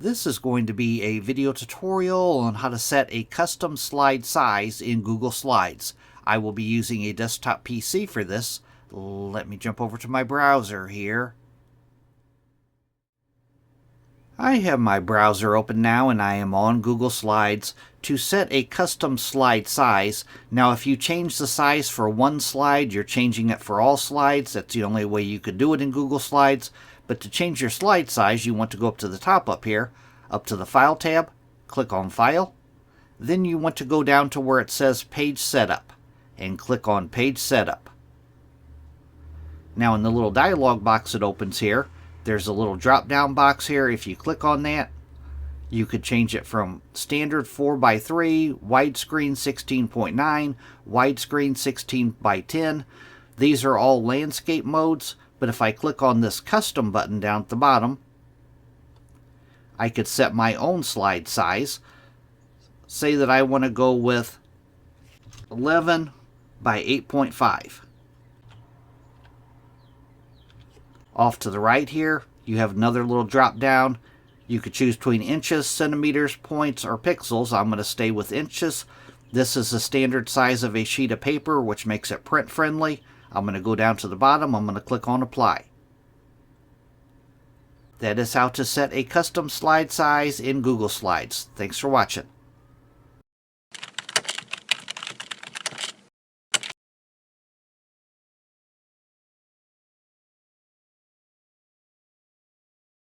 This is going to be a video tutorial on how to set a custom slide size in Google Slides. I will be using a desktop PC for this. Let me jump over to my browser here. I have my browser open now and I am on Google Slides to set a custom slide size. Now if you change the size for one slide, you're changing it for all slides. That's the only way you could do it in Google Slides. But to change your slide size, you want to go up to the top up here, up to the File tab, click on File. Then you want to go down to where it says Page Setup and click on Page Setup. Now in the little dialog box that opens here, there's a little drop-down box here. If you click on that, you could change it from standard 4:3, widescreen 16.9, widescreen 16:10. These are all landscape modes, but if I click on this custom button down at the bottom, I could set my own slide size. Say that I want to go with 11 by 8.5. Off to the right here, you have another little drop down. You could choose between inches, centimeters, points, or pixels. I'm going to stay with inches. This is the standard size of a sheet of paper, which makes it print friendly. I'm going to go down to the bottom. I'm going to click on Apply. That is how to set a custom slide size in Google Slides. Thanks for watching.